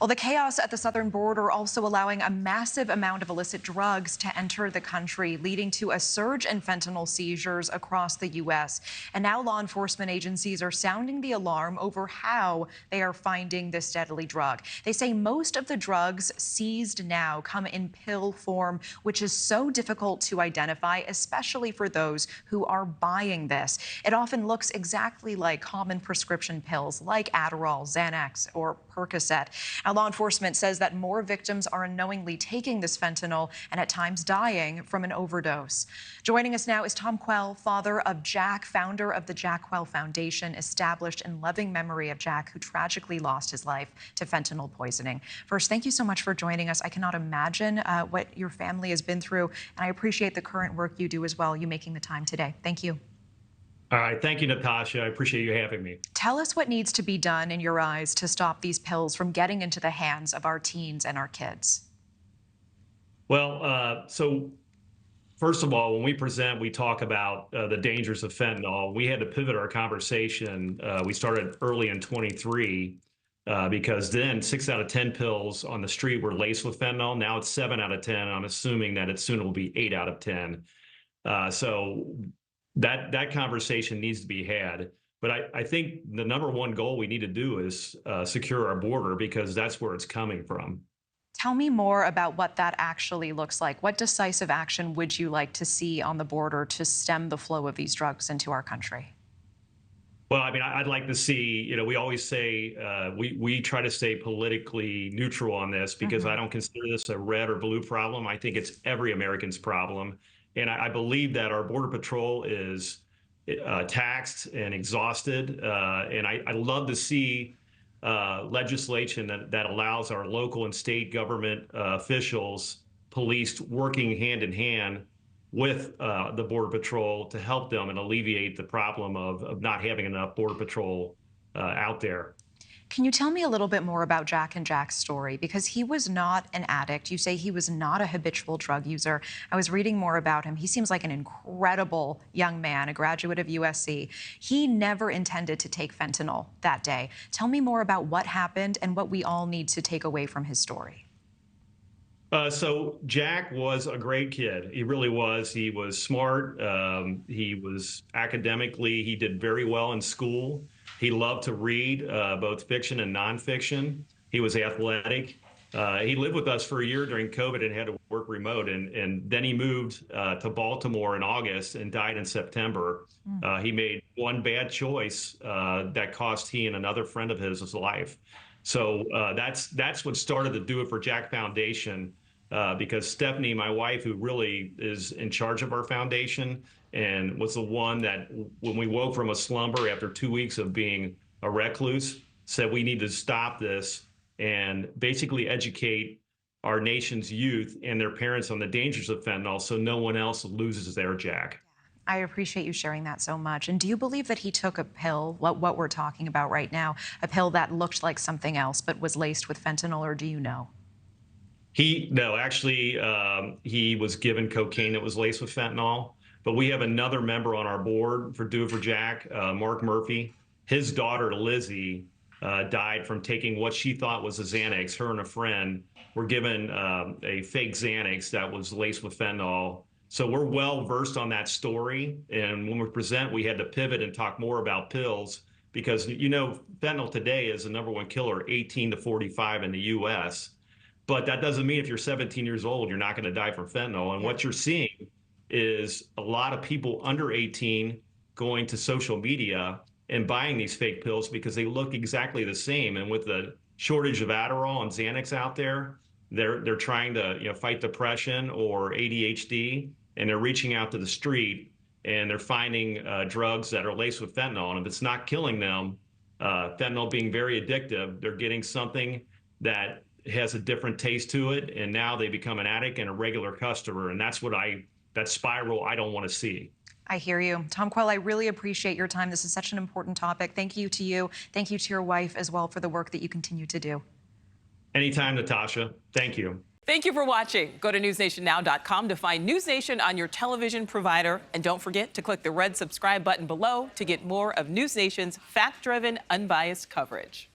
Well, the chaos at the southern border also allowing a massive amount of illicit drugs to enter the country, leading to a surge in fentanyl seizures across the U.S. And now law enforcement agencies are sounding the alarm over how they are finding this deadly drug. They say most of the drugs seized now come in pill form, which is so difficult to identify, especially for those who are buying this. It often looks exactly like common prescription pills like Adderall, Xanax, or Percocet. Now, law enforcement says that more victims are unknowingly taking this fentanyl and at times dying from an overdose. Joining us now is Tom Quehl, father of Jack, founder of the Jack Quehl Foundation, established in loving memory of Jack, who tragically lost his life to fentanyl poisoning. First, thank you so much for joining us. I cannot imagine what your family has been through, and I appreciate the current work you do as well, you making the time today. Thank you. All right. Thank you, Natasha. I appreciate you having me. Tell us what needs to be done in your eyes to stop these pills from getting into the hands of our teens and our kids. Well, so first of all, when we present, we talk about the dangers of fentanyl. We had to pivot our conversation. We started early in 23 because then 6 out of 10 pills on the street were laced with fentanyl. Now it's 7 out of 10. I'm assuming that it soon will be 8 out of 10. So that conversation needs to be had. But I think the number one goal we need to do is secure our border, because that's where it's coming from. Tell me more about what that actually looks like. What decisive action would you like to see on the border to stem the flow of these drugs into our country? Well, I mean, I'd like to see, we always say we try to stay politically neutral on this, because I don't consider this a red or blue problem. I think it's every American's problem. And I believe that our Border Patrol is taxed and exhausted. And I'd love to see legislation that allows our local and state government officials, police, working hand in hand with the Border Patrol to help them and alleviate the problem of not having enough Border Patrol out there. Can you tell me a little bit more about Jack and Jack's story? Because he was not an addict. You say he was not a habitual drug user. I was reading more about him. He seems like an incredible young man, a graduate of USC. He never intended to take fentanyl that day. Tell me more about what happened and what we all need to take away from his story. So Jack was a great kid. He really was. He was smart. He was academically, he did very well in school. He loved to read, both fiction and nonfiction. He was athletic. He lived with us for a year during COVID and had to work remote. And then he moved to Baltimore in August and died in September. He made one bad choice that cost he and another friend of his life. So that's what started the Do It for Jack Foundation. Because Stephanie, my wife, who really is in charge of our foundation and was the one that, when we woke from a slumber after 2 weeks of being a recluse, said we need to stop this and basically educate our nation's youth and their parents on the dangers of fentanyl so no one else loses their Jack. I appreciate you sharing that so much. And do you believe that he took a pill, what we're talking about right now, a pill that looked like something else but was laced with fentanyl, or do you know? No, actually, he was given cocaine that was laced with fentanyl. But we have another member on our board for Do It for Jack, Mark Murphy. His daughter, Lizzie, died from taking what she thought was a Xanax. Her and a friend were given a fake Xanax that was laced with fentanyl. So we're well versed on that story. And when we present, we had to pivot and talk more about pills, because, fentanyl today is the #1 killer, 18 to 45 in the U.S. But that doesn't mean if you're 17 years old, you're not going to die from fentanyl. And what you're seeing is a lot of people under 18 going to social media and buying these fake pills because they look exactly the same. And with the shortage of Adderall and Xanax out there, they're trying to fight depression or ADHD, and they're reaching out to the street and they're finding drugs that are laced with fentanyl. And if it's not killing them, fentanyl being very addictive, they're getting something that has a different taste to it, and now they become an addict and a regular customer, and that's that spiral I don't want to see. I hear you. Tom Quehl, I really appreciate your time. This is such an important topic. Thank you to you. Thank you to your wife as well for the work that you continue to do. Anytime, Natasha. Thank you. Thank you for watching. Go to newsnationnow.com to find News Nation on your television provider. And don't forget to click the red subscribe button below to get more of News Nation's fact-driven, unbiased coverage.